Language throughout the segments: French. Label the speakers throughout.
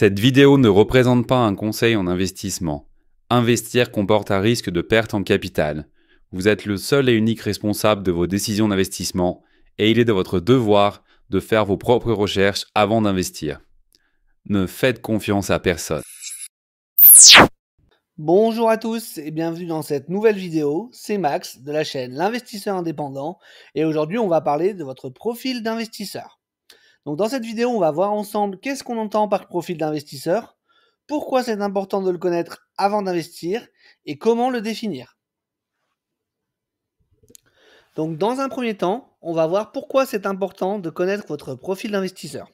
Speaker 1: Cette vidéo ne représente pas un conseil en investissement. Investir comporte un risque de perte en capital. Vous êtes le seul et unique responsable de vos décisions d'investissement et il est de votre devoir de faire vos propres recherches avant d'investir. Ne faites confiance à personne.
Speaker 2: Bonjour à tous et bienvenue dans cette nouvelle vidéo, c'est Max de la chaîne L'Investisseur Indépendant et aujourd'hui on va parler de votre profil d'investisseur. Donc dans cette vidéo on va voir ensemble qu'est-ce qu'on entend par profil d'investisseur, pourquoi c'est important de le connaître avant d'investir et comment le définir. Donc dans un premier temps, on va voir pourquoi c'est important de connaître votre profil d'investisseur.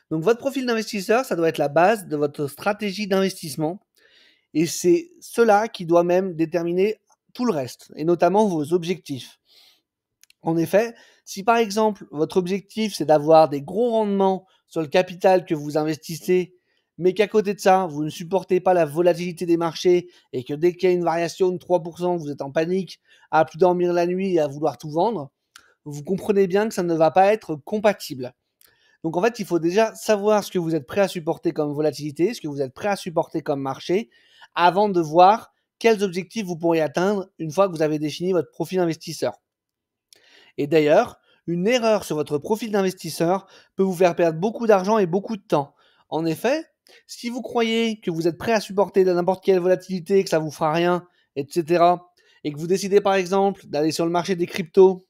Speaker 2: Donc votre profil d'investisseur, ça doit être la base de votre stratégie d'investissement. Et c'est cela qui doit même déterminer tout le reste, et notamment vos objectifs. En effet, si par exemple votre objectif c'est d'avoir des gros rendements sur le capital que vous investissez, mais qu'à côté de ça, vous ne supportez pas la volatilité des marchés et que dès qu'il y a une variation de 3%, vous êtes en panique, à plus dormir la nuit et à vouloir tout vendre, vous comprenez bien que ça ne va pas être compatible. Donc en fait, il faut déjà savoir ce que vous êtes prêt à supporter comme volatilité, ce que vous êtes prêt à supporter comme marché, avant de voir quels objectifs vous pourrez atteindre une fois que vous avez défini votre profil investisseur. Et d'ailleurs, une erreur sur votre profil d'investisseur peut vous faire perdre beaucoup d'argent et beaucoup de temps. En effet, si vous croyez que vous êtes prêt à supporter n'importe quelle volatilité, que ça vous fera rien, etc., et que vous décidez par exemple d'aller sur le marché des cryptos,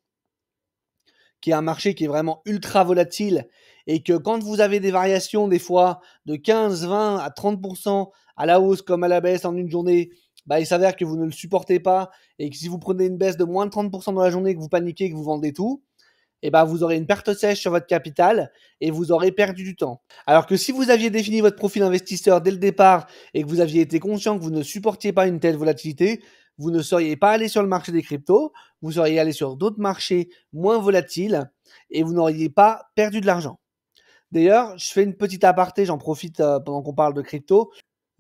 Speaker 2: qui est un marché qui est vraiment ultra volatile et que quand vous avez des variations des fois de 15, 20 à 30% à la hausse comme à la baisse en une journée, il s'avère que vous ne le supportez pas et que si vous prenez une baisse de moins de 30% dans la journée, que vous paniquez, que vous vendez tout, vous aurez une perte sèche sur votre capital et vous aurez perdu du temps. Alors que si vous aviez défini votre profil investisseur dès le départ et que vous aviez été conscient que vous ne supportiez pas une telle volatilité, vous ne seriez pas allé sur le marché des cryptos, vous seriez allé sur d'autres marchés moins volatiles et vous n'auriez pas perdu de l'argent. D'ailleurs, je fais une petite aparté, j'en profite pendant qu'on parle de crypto.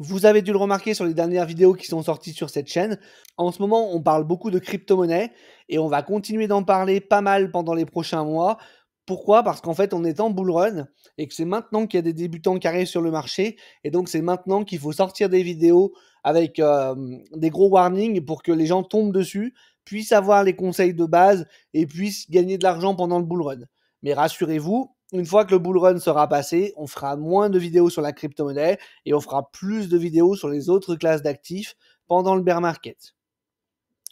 Speaker 2: Vous avez dû le remarquer sur les dernières vidéos qui sont sorties sur cette chaîne. En ce moment, on parle beaucoup de crypto-monnaies et on va continuer d'en parler pas mal pendant les prochains mois. Pourquoi? Parce qu'en fait, on est en bull run et que c'est maintenant qu'il y a des débutants qui arrivent sur le marché. Et donc, c'est maintenant qu'il faut sortir des vidéos avec des gros warnings pour que les gens tombent dessus, puissent avoir les conseils de base et puissent gagner de l'argent pendant le bull run. Mais rassurez-vous, une fois que le bull run sera passé, on fera moins de vidéos sur la crypto-monnaie et on fera plus de vidéos sur les autres classes d'actifs pendant le bear market.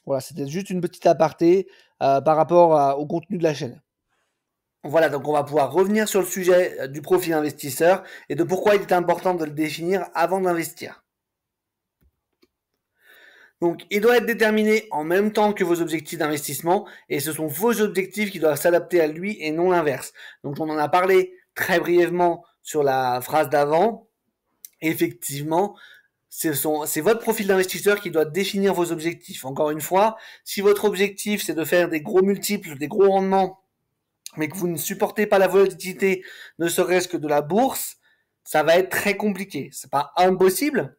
Speaker 2: Voilà, c'était juste une petite aparté par rapport au contenu de la chaîne. Voilà, donc on va pouvoir revenir sur le sujet du profil investisseur et de pourquoi il est important de le définir avant d'investir. Donc, il doit être déterminé en même temps que vos objectifs d'investissement et ce sont vos objectifs qui doivent s'adapter à lui et non l'inverse. Donc, on en a parlé très brièvement sur la phrase d'avant. Effectivement, c'est votre profil d'investisseur qui doit définir vos objectifs. Encore une fois, si votre objectif c'est de faire des gros multiples, des gros rendements, mais que vous ne supportez pas la volatilité, ne serait-ce que de la bourse, ça va être très compliqué. C'est pas impossible,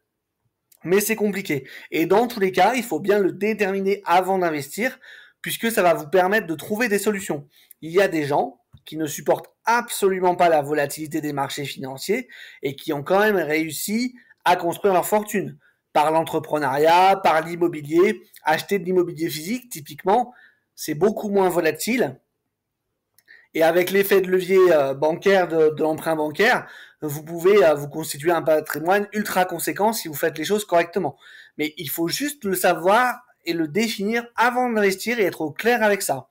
Speaker 2: mais c'est compliqué. Et dans tous les cas, il faut bien le déterminer avant d'investir, puisque ça va vous permettre de trouver des solutions. Il y a des gens qui ne supportent absolument pas la volatilité des marchés financiers et qui ont quand même réussi à construire leur fortune par l'entrepreneuriat, par l'immobilier. Acheter de l'immobilier physique, typiquement, c'est beaucoup moins volatile. Et avec l'effet de levier bancaire de l'emprunt bancaire, vous pouvez vous constituer un patrimoine ultra conséquent si vous faites les choses correctement. Mais il faut juste le savoir et le définir avant d'investir et être au clair avec ça.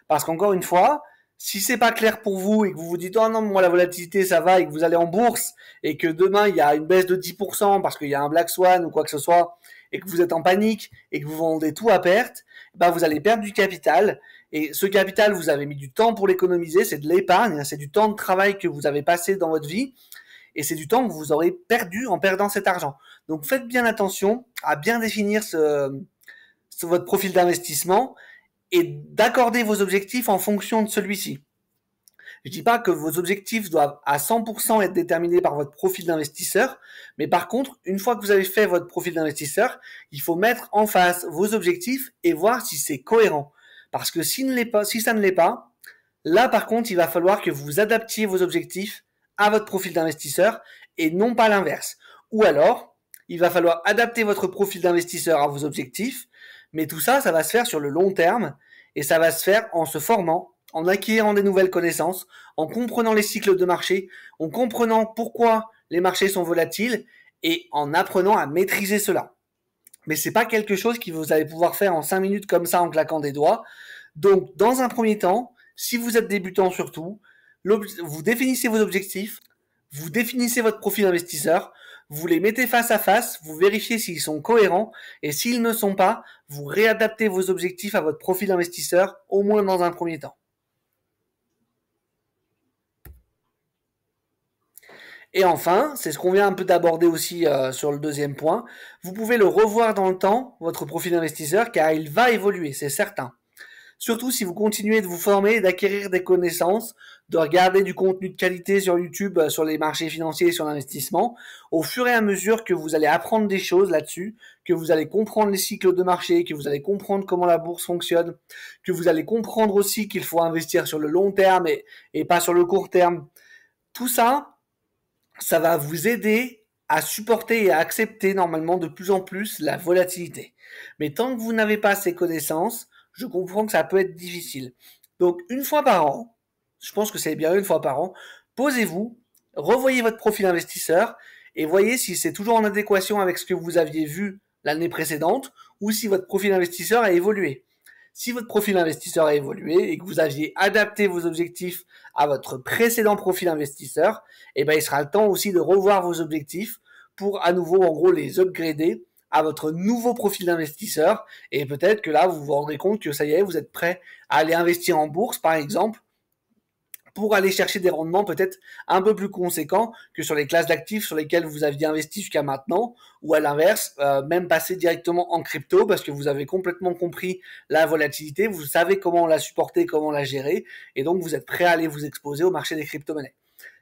Speaker 2: Parce qu'encore une fois, si c'est pas clair pour vous et que vous vous dites oh non, moi la volatilité ça va et que vous allez en bourse et que demain il y a une baisse de 10% parce qu'il y a un black swan ou quoi que ce soit et que vous êtes en panique et que vous vendez tout à perte, vous allez perdre du capital. Et ce capital, vous avez mis du temps pour l'économiser, c'est de l'épargne, c'est du temps de travail que vous avez passé dans votre vie et c'est du temps que vous aurez perdu en perdant cet argent. Donc faites bien attention à bien définir votre profil d'investissement et d'accorder vos objectifs en fonction de celui-ci. Je dis pas que vos objectifs doivent à 100% être déterminés par votre profil d'investisseur, mais par contre, une fois que vous avez fait votre profil d'investisseur, il faut mettre en face vos objectifs et voir si c'est cohérent. Parce que si ça ne l'est pas, là par contre, il va falloir que vous adaptiez vos objectifs à votre profil d'investisseur et non pas l'inverse. Ou alors, il va falloir adapter votre profil d'investisseur à vos objectifs, mais tout ça, ça va se faire sur le long terme et ça va se faire en se formant, en acquérant des nouvelles connaissances, en comprenant les cycles de marché, en comprenant pourquoi les marchés sont volatiles et en apprenant à maîtriser cela. Mais c'est pas quelque chose que vous allez pouvoir faire en 5 minutes comme ça en claquant des doigts. Donc, dans un premier temps, si vous êtes débutant surtout, vous définissez vos objectifs, vous définissez votre profil investisseur, vous les mettez face à face, vous vérifiez s'ils sont cohérents et s'ils ne sont pas, vous réadaptez vos objectifs à votre profil investisseur, au moins dans un premier temps. Et enfin, c'est ce qu'on vient un peu d'aborder aussi sur le deuxième point, vous pouvez le revoir dans le temps, votre profil investisseur, car il va évoluer, c'est certain. Surtout si vous continuez de vous former, d'acquérir des connaissances, de regarder du contenu de qualité sur YouTube, sur les marchés financiers et sur l'investissement, au fur et à mesure que vous allez apprendre des choses là-dessus, que vous allez comprendre les cycles de marché, que vous allez comprendre comment la bourse fonctionne, que vous allez comprendre aussi qu'il faut investir sur le long terme et pas sur le court terme. Tout ça, ça va vous aider à supporter et à accepter normalement de plus en plus la volatilité. Mais tant que vous n'avez pas ces connaissances, je comprends que ça peut être difficile. Donc, une fois par an, je pense que c'est bien une fois par an, posez-vous, revoyez votre profil investisseur et voyez si c'est toujours en adéquation avec ce que vous aviez vu l'année précédente ou si votre profil investisseur a évolué. Si votre profil investisseur a évolué et que vous aviez adapté vos objectifs à votre précédent profil investisseur, eh ben, il sera le temps aussi de revoir vos objectifs pour à nouveau, en gros, les upgrader à votre nouveau profil d'investisseur. Et peut-être que là, vous vous rendrez compte que ça y est, vous êtes prêt à aller investir en bourse, par exemple, pour aller chercher des rendements peut-être un peu plus conséquents que sur les classes d'actifs sur lesquelles vous aviez investi jusqu'à maintenant, ou à l'inverse, même passer directement en crypto parce que vous avez complètement compris la volatilité, vous savez comment la supporter, comment la gérer, et donc vous êtes prêt à aller vous exposer au marché des crypto-monnaies.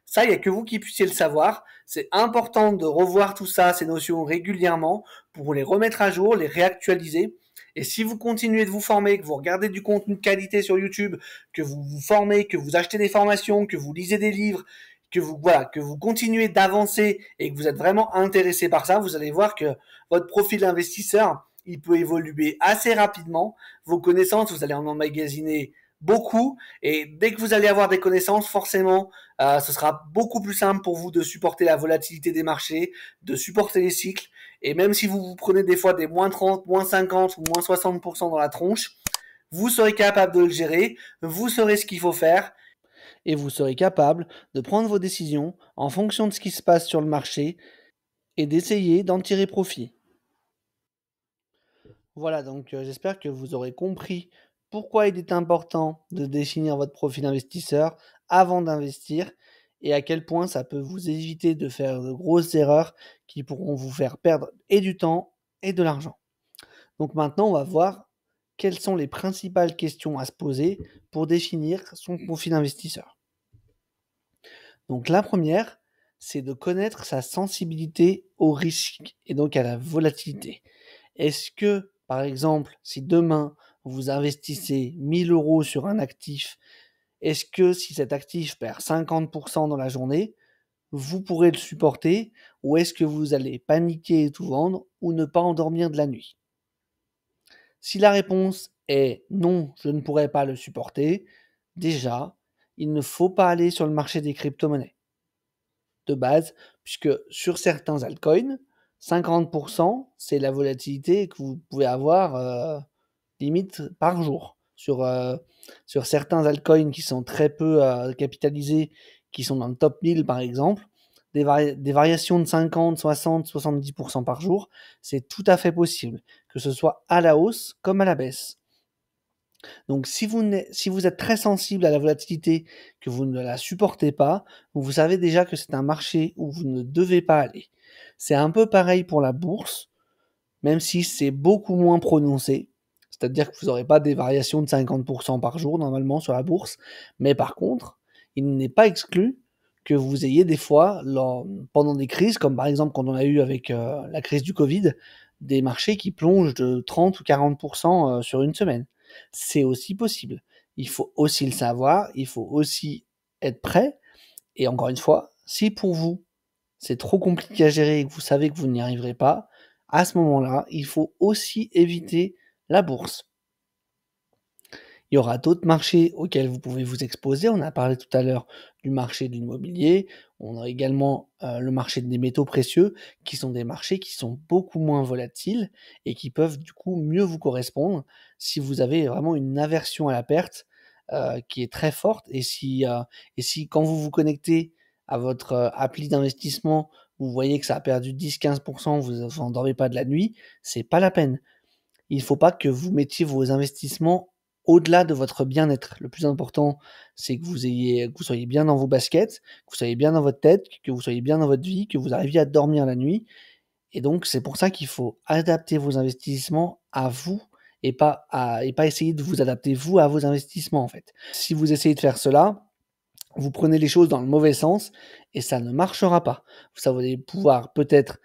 Speaker 2: Ça, il n'y a que vous qui puissiez le savoir. C'est important de revoir tout ça, ces notions régulièrement, pour les remettre à jour, les réactualiser. Et si vous continuez de vous former, que vous regardez du contenu de qualité sur YouTube, que vous vous formez, que vous achetez des formations, que vous lisez des livres, que vous continuez d'avancer et que vous êtes vraiment intéressé par ça, vous allez voir que votre profil d'investisseur, il peut évoluer assez rapidement. Vos connaissances, vous allez en emmagasiner beaucoup et dès que vous allez avoir des connaissances, forcément, ce sera beaucoup plus simple pour vous de supporter la volatilité des marchés, de supporter les cycles. Et même si vous vous prenez des fois des moins 30, moins 50 ou moins 60% dans la tronche, vous serez capable de le gérer, vous saurez ce qu'il faut faire et vous serez capable de prendre vos décisions en fonction de ce qui se passe sur le marché et d'essayer d'en tirer profit. Voilà, donc j'espère que vous aurez compris pourquoi il est important de définir votre profil investisseur avant d'investir et à quel point ça peut vous éviter de faire de grosses erreurs qui pourront vous faire perdre et du temps et de l'argent. Donc maintenant, on va voir quelles sont les principales questions à se poser pour définir son profil investisseur. Donc la première, c'est de connaître sa sensibilité au risque et donc à la volatilité. Est-ce que, par exemple, si demain vous investissez 1000 euros sur un actif, est-ce que si cet actif perd 50% dans la journée, vous pourrez le supporter ou est-ce que vous allez paniquer et tout vendre ou ne pas endormir de la nuit? Si la réponse est non, je ne pourrai pas le supporter, déjà, il ne faut pas aller sur le marché des crypto-monnaies de base, puisque sur certains altcoins, 50%, c'est la volatilité que vous pouvez avoir limite par jour. Sur certains altcoins qui sont très peu capitalisés, qui sont dans le top 1000 par exemple, des variations de 50, 60, 70% par jour, c'est tout à fait possible, que ce soit à la hausse comme à la baisse. Donc si vous êtes très sensible à la volatilité, que vous ne la supportez pas, vous savez déjà que c'est un marché où vous ne devez pas aller. C'est un peu pareil pour la bourse, même si c'est beaucoup moins prononcé. C'est-à-dire que vous n'aurez pas des variations de 50% par jour normalement sur la bourse. Mais par contre, il n'est pas exclu que vous ayez des fois, pendant des crises, comme par exemple quand on a eu avec la crise du Covid, des marchés qui plongent de 30 ou 40% sur une semaine. C'est aussi possible. Il faut aussi le savoir, il faut aussi être prêt. Et encore une fois, si pour vous, c'est trop compliqué à gérer et que vous savez que vous n'y arriverez pas, à ce moment-là, il faut aussi éviter la bourse. Il y aura d'autres marchés auxquels vous pouvez vous exposer. On a parlé tout à l'heure du marché de l'immobilier. On a également le marché des métaux précieux, qui sont des marchés qui sont beaucoup moins volatiles et qui peuvent du coup mieux vous correspondre si vous avez vraiment une aversion à la perte qui est très forte. Et si quand vous vous connectez à votre appli d'investissement, vous voyez que ça a perdu 10-15%, vous ne vous endormez pas de la nuit, c'est pas la peine. Il ne faut pas que vous mettiez vos investissements au-delà de votre bien-être. Le plus important, c'est que vous soyez bien dans vos baskets, que vous soyez bien dans votre tête, que vous soyez bien dans votre vie, que vous arriviez à dormir la nuit. Et donc, c'est pour ça qu'il faut adapter vos investissements à vous et pas essayer de vous adapter vous à vos investissements, en fait. Si vous essayez de faire cela, vous prenez les choses dans le mauvais sens et ça ne marchera pas. Vous allez pouvoir peut-être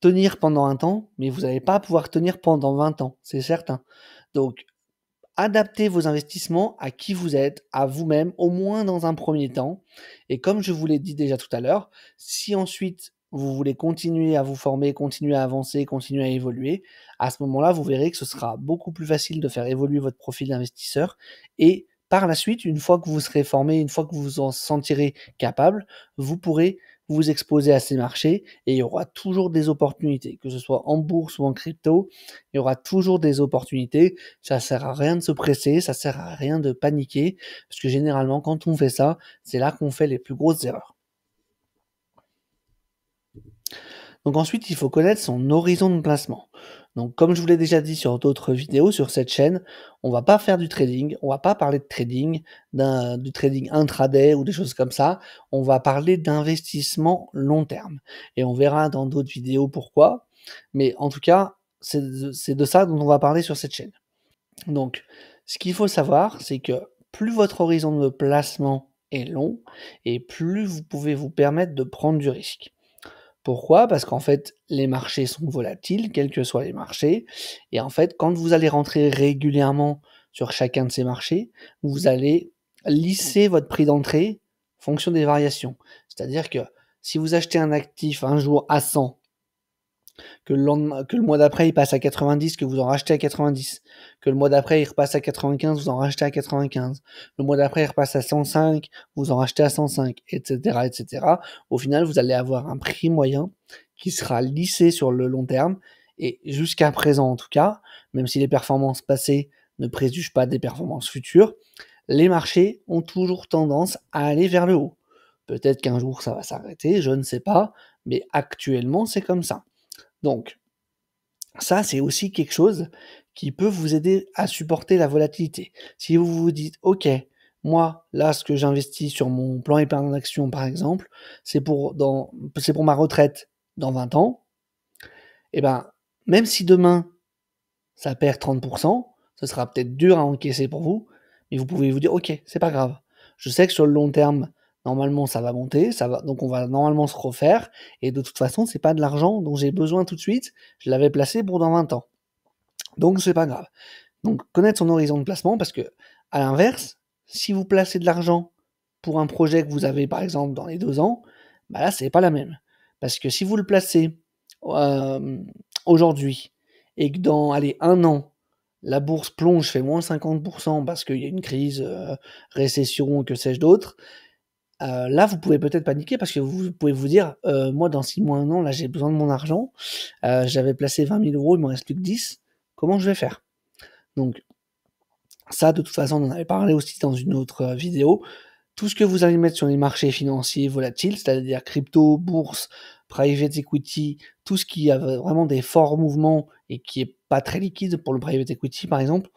Speaker 2: tenir pendant un temps, mais vous n'allez pas pouvoir tenir pendant 20 ans, c'est certain. Donc, adaptez vos investissements à qui vous êtes, à vous-même, au moins dans un premier temps. Et comme je vous l'ai dit déjà tout à l'heure, si ensuite vous voulez continuer à vous former, continuer à avancer, continuer à évoluer, à ce moment-là, vous verrez que ce sera beaucoup plus facile de faire évoluer votre profil d'investisseur. Et par la suite, une fois que vous serez formé, une fois que vous vous en sentirez capable, vous pourrez vous exposer à ces marchés et il y aura toujours des opportunités, que ce soit en bourse ou en crypto, il y aura toujours des opportunités. Ça sert à rien de se presser, ça sert à rien de paniquer, parce que généralement, quand on fait ça, c'est là qu'on fait les plus grosses erreurs. Donc ensuite, il faut connaître son horizon de placement. Donc comme je vous l'ai déjà dit sur d'autres vidéos sur cette chaîne, on va pas faire du trading, on va pas parler de trading, du trading intraday ou des choses comme ça. On va parler d'investissement long terme. Et on verra dans d'autres vidéos pourquoi. Mais en tout cas, c'est de ça dont on va parler sur cette chaîne. Donc, ce qu'il faut savoir, c'est que plus votre horizon de placement est long et plus vous pouvez vous permettre de prendre du risque. Pourquoi? Parce qu'en fait, les marchés sont volatiles, quels que soient les marchés. Et en fait, quand vous allez rentrer régulièrement sur chacun de ces marchés, vous allez lisser votre prix d'entrée en fonction des variations. C'est-à-dire que si vous achetez un actif un jour à 100, que le mois d'après il passe à 90, que vous en rachetez à 90, que le mois d'après il repasse à 95, vous en rachetez à 95, le mois d'après il repasse à 105, vous en rachetez à 105, etc., etc. Au final, vous allez avoir un prix moyen qui sera lissé sur le long terme et jusqu'à présent en tout cas, même si les performances passées ne préjugent pas des performances futures, les marchés ont toujours tendance à aller vers le haut. Peut-être qu'un jour ça va s'arrêter, je ne sais pas, mais actuellement c'est comme ça. Donc, ça, c'est aussi quelque chose qui peut vous aider à supporter la volatilité. Si vous vous dites, OK, moi, là, ce que j'investis sur mon plan épargne d'action, par exemple, c'est pour ma retraite dans 20 ans, et ben, même si demain, ça perd 30%, ce sera peut-être dur à encaisser pour vous, mais vous pouvez vous dire, OK, c'est pas grave. Je sais que sur le long terme, normalement, ça va monter, donc on va normalement se refaire, et de toute façon, c'est pas de l'argent dont j'ai besoin tout de suite, je l'avais placé pour dans 20 ans. Donc c'est pas grave. Donc connaître son horizon de placement, parce que à l'inverse, si vous placez de l'argent pour un projet que vous avez par exemple dans les 2 ans, bah là c'est pas la même. Parce que si vous le placez aujourd'hui et que dans allez, 1 an, la bourse plonge, fait moins 50% parce qu'il y a une crise, récession, que sais-je d'autre, là vous pouvez peut-être paniquer parce que vous pouvez vous dire moi dans 6 mois, 1 an, là j'ai besoin de mon argent, j'avais placé 20 000 euros, il me reste plus que 10, comment je vais faire? Donc ça, de toute façon, on en avait parlé aussi dans une autre vidéo. Tout ce que vous allez mettre sur les marchés financiers volatiles, c'est-à-dire crypto, bourse, private equity, tout ce qui a vraiment des forts mouvements et qui est pas très liquide pour le private equity par exemple,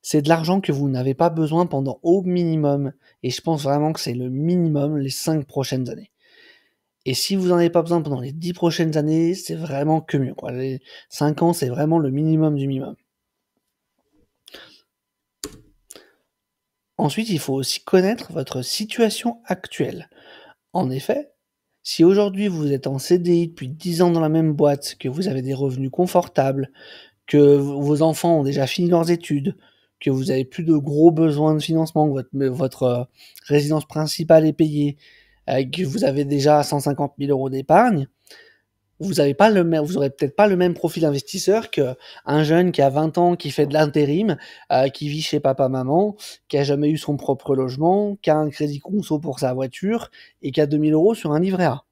Speaker 2: c'est de l'argent que vous n'avez pas besoin pendant au minimum, et je pense vraiment que c'est le minimum les 5 prochaines années. Et si vous n'en avez pas besoin pendant les 10 prochaines années, c'est vraiment que mieux, quoi. Les 5 ans, c'est vraiment le minimum du minimum. Ensuite, il faut aussi connaître votre situation actuelle. En effet, si aujourd'hui vous êtes en CDI depuis 10 ans dans la même boîte, que vous avez des revenus confortables, que vos enfants ont déjà fini leurs études, que vous avez plus de gros besoins de financement, que votre résidence principale est payée, que vous avez déjà 150 000 euros d'épargne, vous aurez peut-être pas le même profil investisseur qu'un jeune qui a 20 ans, qui fait de l'intérim, qui vit chez papa-maman, qui a jamais eu son propre logement, qui a un crédit conso pour sa voiture et qui a 2 000 euros sur un livret A.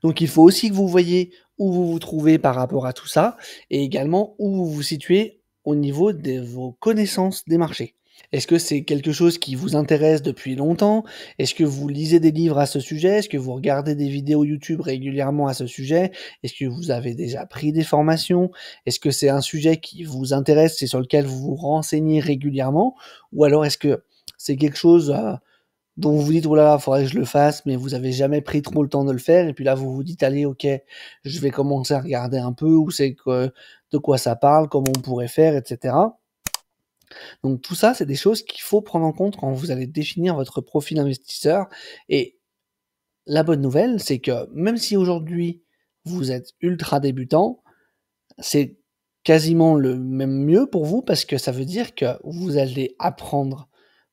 Speaker 2: Donc il faut aussi que vous voyez où vous vous trouvez par rapport à tout ça et également où vous vous situez au niveau de vos connaissances des marchés. Est-ce que c'est quelque chose qui vous intéresse depuis longtemps? Est-ce que vous lisez des livres à ce sujet? Est-ce que vous regardez des vidéos YouTube régulièrement à ce sujet? Est-ce que vous avez déjà pris des formations? Est-ce que c'est un sujet qui vous intéresse et sur lequel vous vous renseignez régulièrement? Ou alors est-ce que c'est quelque chose dont vous vous dites: «Oh là là, faudrait que je le fasse», mais vous avez jamais pris trop le temps de le faire et puis là vous vous dites: «Allez, OK, je vais commencer à regarder un peu où c'est que de quoi ça parle, comment on pourrait faire?» et cetera. Donc tout ça, c'est des choses qu'il faut prendre en compte quand vous allez définir votre profil investisseur et la bonne nouvelle, c'est que même si aujourd'hui vous êtes ultra débutant, c'est quasiment le même mieux pour vous parce que ça veut dire que vous allez apprendre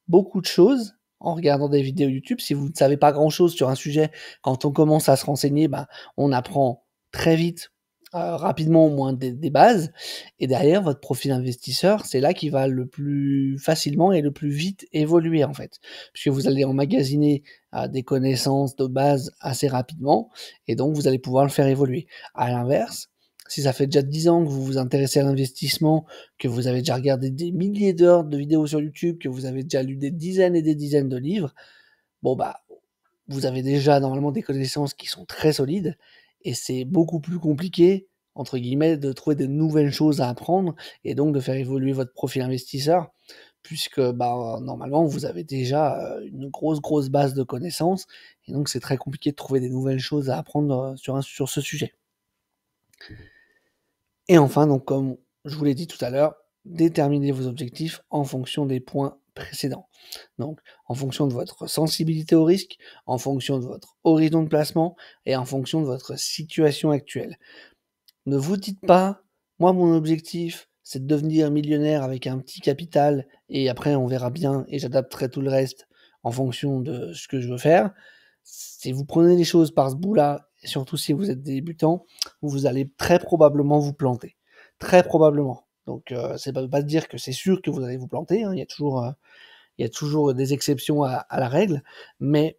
Speaker 2: beaucoup de choses en regardant des vidéos YouTube. Si vous ne savez pas grand-chose sur un sujet, quand on commence à se renseigner, on apprend très vite, rapidement au moins des bases et derrière votre profil investisseur, c'est là qu'il va le plus facilement et le plus vite évoluer, en fait. Puisque vous allez emmagasiner, des connaissances de base assez rapidement et donc vous allez pouvoir le faire évoluer. À l'inverse, si ça fait déjà 10 ans que vous vous intéressez à l'investissement, que vous avez déjà regardé des milliers d'heures de vidéos sur YouTube, que vous avez déjà lu des dizaines et des dizaines de livres, bon vous avez déjà normalement des connaissances qui sont très solides et c'est beaucoup plus compliqué, entre guillemets, de trouver de nouvelles choses à apprendre et donc de faire évoluer votre profil investisseur puisque, normalement, vous avez déjà, une grosse base de connaissances et donc c'est très compliqué de trouver des nouvelles choses à apprendre, sur ce sujet. Et enfin, donc comme je vous l'ai dit tout à l'heure, déterminez vos objectifs en fonction des points précédents. Donc, en fonction de votre sensibilité au risque, en fonction de votre horizon de placement et en fonction de votre situation actuelle. Ne vous dites pas, moi mon objectif, c'est de devenir millionnaire avec un petit capital et après on verra bien et j'adapterai tout le reste en fonction de ce que je veux faire. Si vous prenez les choses par ce bout-là, et surtout si vous êtes débutant, vous allez très probablement vous planter. Très probablement. Donc, ça ne veut pas dire que c'est sûr que vous allez vous planter, hein. Il y a toujours des exceptions à la règle, mais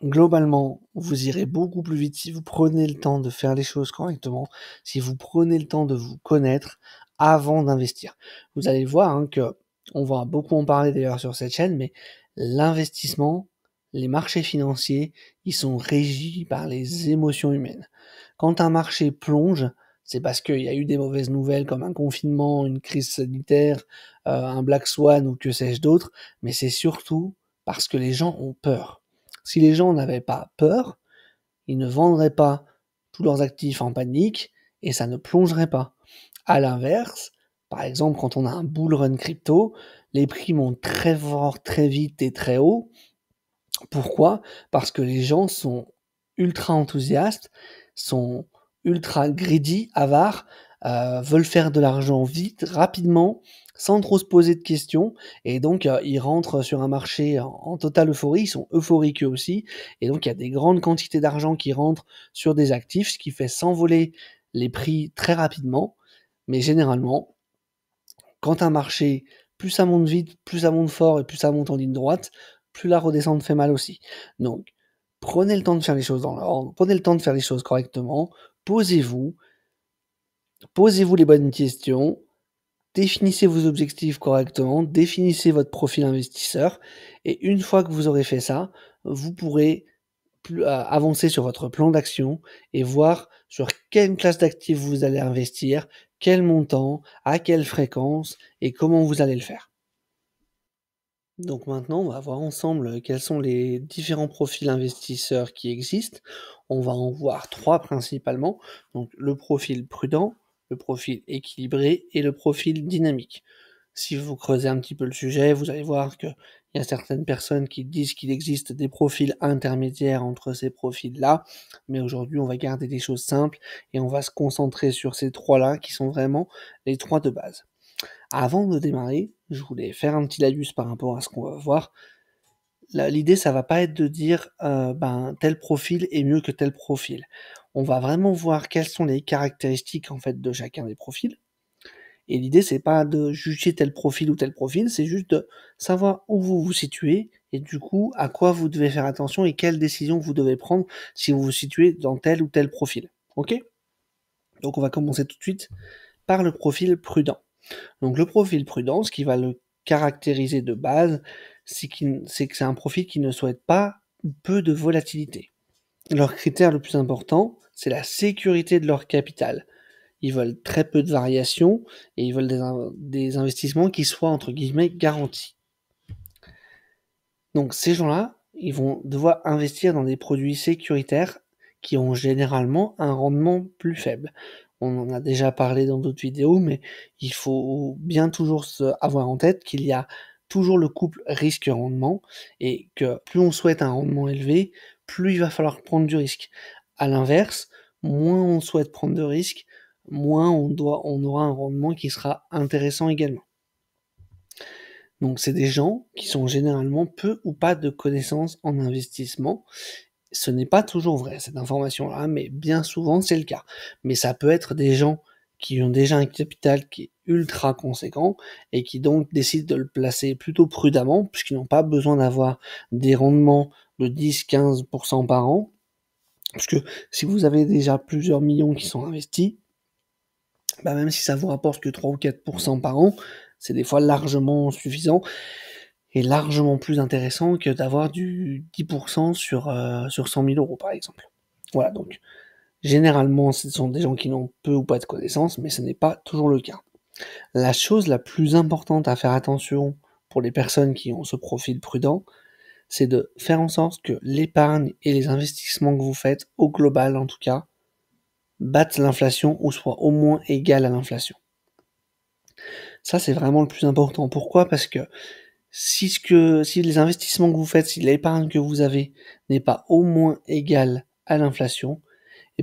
Speaker 2: globalement, vous irez beaucoup plus vite si vous prenez le temps de faire les choses correctement, si vous prenez le temps de vous connaître avant d'investir. Vous allez voir, hein, que on va beaucoup en parler d'ailleurs sur cette chaîne, mais l'investissement, les marchés financiers, ils sont régis par les émotions humaines. Quand un marché plonge, c'est parce qu'il y a eu des mauvaises nouvelles comme un confinement, une crise sanitaire, un black swan ou que sais-je d'autre, mais c'est surtout parce que les gens ont peur. Si les gens n'avaient pas peur, ils ne vendraient pas tous leurs actifs en panique et ça ne plongerait pas. À l'inverse, par exemple, quand on a un bull run crypto, les prix montent très fort, très vite et très haut. Pourquoi? Parce que les gens sont ultra enthousiastes, sont ultra greedy, avares, veulent faire de l'argent vite, rapidement, sans trop se poser de questions et donc ils rentrent sur un marché en totale euphorie, ils sont euphoriques eux aussi et donc il y a des grandes quantités d'argent qui rentrent sur des actifs, ce qui fait s'envoler les prix très rapidement. Mais généralement, quand un marché, plus ça monte vite, plus ça monte fort et plus ça monte en ligne droite, plus la redescente fait mal aussi. Donc, prenez le temps de faire les choses dans l'ordre, prenez le temps de faire les choses correctement, posez-vous, posez-vous les bonnes questions, définissez vos objectifs correctement, définissez votre profil investisseur, et une fois que vous aurez fait ça, vous pourrez avancer sur votre plan d'action et voir sur quelle classe d'actifs vous allez investir, quel montant, à quelle fréquence et comment vous allez le faire. Donc maintenant, on va voir ensemble quels sont les différents profils investisseurs qui existent. On va en voir trois principalement. Donc le profil prudent, le profil équilibré et le profil dynamique. Si vous creusez un petit peu le sujet, vous allez voir qu'il y a certaines personnes qui disent qu'il existe des profils intermédiaires entre ces profils-là, mais aujourd'hui on va garder des choses simples et on va se concentrer sur ces trois-là qui sont vraiment les trois de base. Avant de démarrer, je voulais faire un petit laïus par rapport à ce qu'on va voir. l'idée, ça va pas être de dire, tel profil est mieux que tel profil. On va vraiment voir quelles sont les caractéristiques, en fait, de chacun des profils. Et l'idée, c'est pas de juger tel profil ou tel profil, c'est juste de savoir où vous vous situez et du coup, à quoi vous devez faire attention et quelles décisions vous devez prendre si vous vous situez dans tel ou tel profil. OK? Donc on va commencer tout de suite par le profil prudent. Donc le profil prudent, ce qui va le caractériser de base, c'est que c'est un profil qui ne souhaite pas peu de volatilité. Leur critère le plus important, c'est la sécurité de leur capital. Ils veulent très peu de variations et ils veulent des investissements qui soient entre guillemets garantis. Donc ces gens-là, ils vont devoir investir dans des produits sécuritaires qui ont généralement un rendement plus faible. On en a déjà parlé dans d'autres vidéos, mais il faut bien toujours avoir en tête qu'il y a toujours le couple risque-rendement et que plus on souhaite un rendement élevé, plus il va falloir prendre du risque. À l'inverse, moins on souhaite prendre de risques, moins on aura un rendement qui sera intéressant également. Donc c'est des gens qui sont généralement peu ou pas de connaissances en investissement. Ce n'est pas toujours vrai, cette information-là, mais bien souvent c'est le cas. Mais ça peut être des gens qui ont déjà un capital qui est ultra conséquent et qui donc décident de le placer plutôt prudemment puisqu'ils n'ont pas besoin d'avoir des rendements de 10-15% par an. Parce que si vous avez déjà plusieurs millions qui sont investis, même si ça vous rapporte que 3 ou 4% par an, c'est des fois largement suffisant et largement plus intéressant que d'avoir du 10% sur 100 000 euros par exemple. Voilà, donc généralement ce sont des gens qui n'ont peu ou pas de connaissances, mais ce n'est pas toujours le cas. La chose la plus importante à faire attention pour les personnes qui ont ce profil prudent, c'est de faire en sorte que l'épargne et les investissements que vous faites, au global en tout cas, battent l'inflation ou soient au moins égales à l'inflation. Ça, c'est vraiment le plus important. Pourquoi? Parce que si les investissements que vous faites, si l'épargne que vous avez n'est pas au moins égale à l'inflation,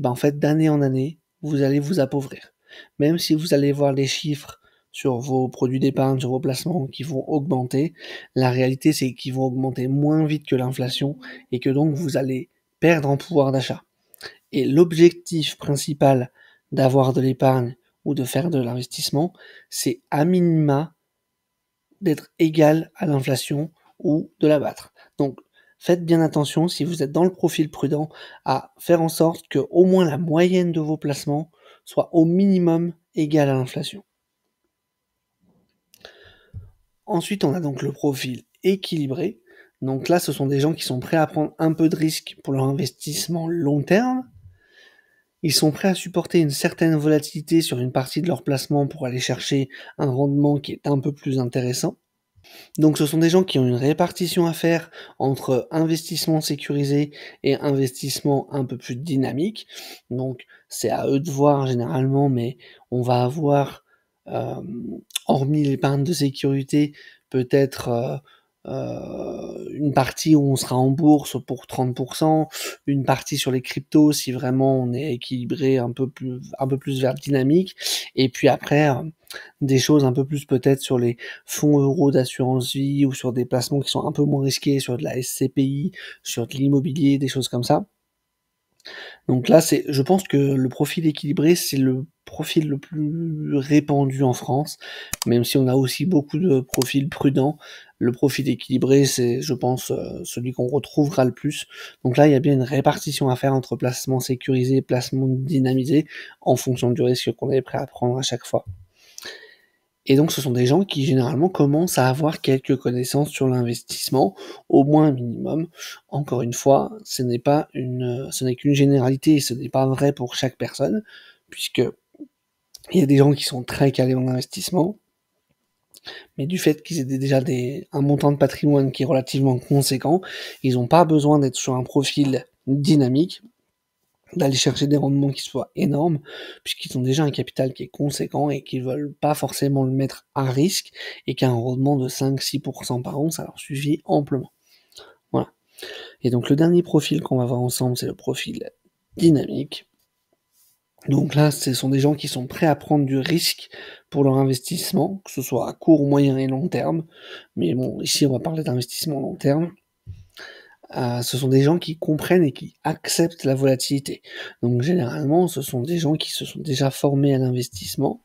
Speaker 2: en fait, d'année en année, vous allez vous appauvrir. Même si vous allez voir les chiffres sur vos produits d'épargne, sur vos placements qui vont augmenter, la réalité, c'est qu'ils vont augmenter moins vite que l'inflation et que donc vous allez perdre en pouvoir d'achat. Et l'objectif principal d'avoir de l'épargne ou de faire de l'investissement, c'est à minima d'être égal à l'inflation ou de la battre. Donc, faites bien attention, si vous êtes dans le profil prudent, à faire en sorte que au moins la moyenne de vos placements soit au minimum égale à l'inflation. Ensuite, on a donc le profil équilibré. Donc là, ce sont des gens qui sont prêts à prendre un peu de risque pour leur investissement long terme. Ils sont prêts à supporter une certaine volatilité sur une partie de leur placement pour aller chercher un rendement qui est un peu plus intéressant. Donc ce sont des gens qui ont une répartition à faire entre investissement sécurisé et investissement un peu plus dynamique. Donc c'est à eux de voir généralement, mais on va avoir, hormis l'épargne de sécurité, peut-être une partie où on sera en bourse pour 30%, une partie sur les cryptos si vraiment on est équilibré un peu plus vers le dynamique, et puis après des choses un peu plus peut-être sur les fonds euros d'assurance vie ou sur des placements qui sont un peu moins risqués, sur de la SCPI, sur de l'immobilier, des choses comme ça. Donc là, je pense que le profil équilibré, c'est le profil le plus répandu en France, même si on a aussi beaucoup de profils prudents. Le profil équilibré, c'est, je pense, celui qu'on retrouvera le plus. Donc là, il y a bien une répartition à faire entre placement sécurisé et placement dynamisé, en fonction du risque qu'on est prêt à prendre à chaque fois. Et donc, ce sont des gens qui, généralement, commencent à avoir quelques connaissances sur l'investissement, au moins un minimum. Encore une fois, ce n'est qu'une généralité et ce n'est pas vrai pour chaque personne, puisque il y a des gens qui sont très calés en investissement, mais du fait qu'ils aient déjà un montant de patrimoine qui est relativement conséquent, ils n'ont pas besoin d'être sur un profil dynamique, d'aller chercher des rendements qui soient énormes, puisqu'ils ont déjà un capital qui est conséquent et qu'ils veulent pas forcément le mettre à risque, et qu'un rendement de 5-6% par an, ça leur suffit amplement. Voilà. Et donc le dernier profil qu'on va voir ensemble, c'est le profil dynamique. Donc là, ce sont des gens qui sont prêts à prendre du risque pour leur investissement, que ce soit à court, moyen et long terme. Mais bon, ici, on va parler d'investissement long terme. Ce sont des gens qui comprennent et qui acceptent la volatilité. Donc généralement, ce sont des gens qui se sont déjà formés à l'investissement.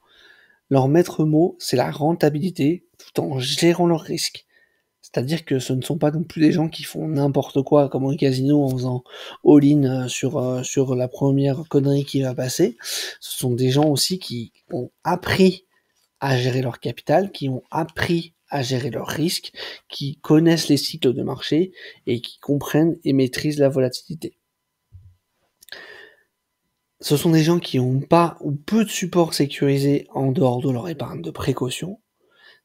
Speaker 2: Leur maître mot, c'est la rentabilité tout en gérant leurs risques. C'est-à-dire que ce ne sont pas non plus des gens qui font n'importe quoi comme au casino en faisant all-in sur la première connerie qui va passer. Ce sont des gens aussi qui ont appris à gérer leur capital, qui ont appris à gérer leurs risques, qui connaissent les cycles de marché et qui comprennent et maîtrisent la volatilité. Ce sont des gens qui n'ont pas ou peu de support sécurisé en dehors de leur épargne de précaution.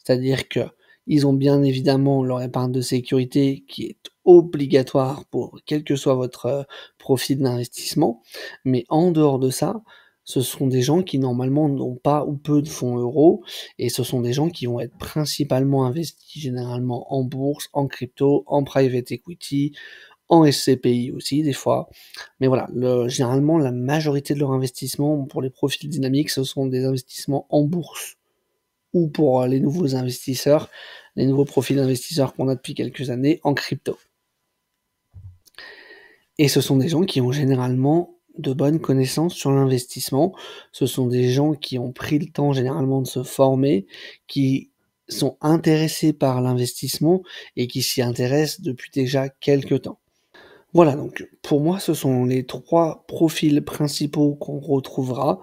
Speaker 2: C'est-à-dire qu'ils ont bien évidemment leur épargne de sécurité qui est obligatoire pour quel que soit votre profil d'investissement. Mais en dehors de ça, ce sont des gens qui normalement n'ont pas ou peu de fonds euros et ce sont des gens qui vont être principalement investis généralement en bourse, en crypto, en private equity, en SCPI aussi des fois. Mais voilà, généralement la majorité de leur investissement pour les profils dynamiques, ce sont des investissements en bourse ou pour les nouveaux investisseurs, les nouveaux profils d'investisseurs qu'on a depuis quelques années en crypto. Et ce sont des gens qui ont généralement de bonnes connaissances sur l'investissement. Ce sont des gens qui ont pris le temps généralement de se former, qui sont intéressés par l'investissement et qui s'y intéressent depuis déjà quelques temps. Voilà, donc pour moi, ce sont les 3 profils principaux qu'on retrouvera.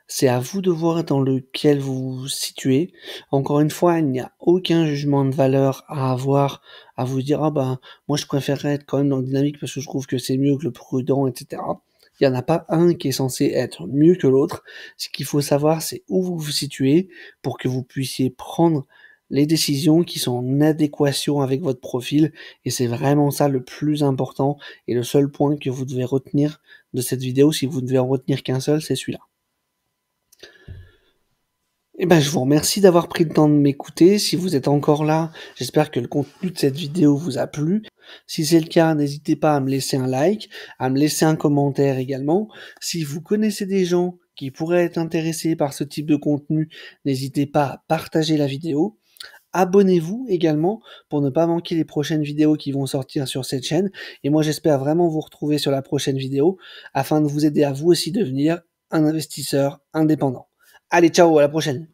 Speaker 2: C'est à vous de voir dans lequel vous vous situez. Encore une fois, il n'y a aucun jugement de valeur à avoir, à vous dire: «Ah ben, moi je préférerais être quand même dans le dynamique parce que je trouve que c'est mieux que le prudent» et cetera. Il y en a pas un qui est censé être mieux que l'autre. Ce qu'il faut savoir, c'est où vous vous situez pour que vous puissiez prendre les décisions qui sont en adéquation avec votre profil et c'est vraiment ça le plus important et le seul point que vous devez retenir de cette vidéo. Si vous ne devez en retenir qu'un seul, c'est celui-là. Eh ben, je vous remercie d'avoir pris le temps de m'écouter. Si vous êtes encore là, j'espère que le contenu de cette vidéo vous a plu. Si c'est le cas, n'hésitez pas à me laisser un like, à me laisser un commentaire également. Si vous connaissez des gens qui pourraient être intéressés par ce type de contenu, n'hésitez pas à partager la vidéo. Abonnez-vous également pour ne pas manquer les prochaines vidéos qui vont sortir sur cette chaîne. Et moi, j'espère vraiment vous retrouver sur la prochaine vidéo afin de vous aider à vous aussi devenir un investisseur indépendant. Allez, ciao, à la prochaine.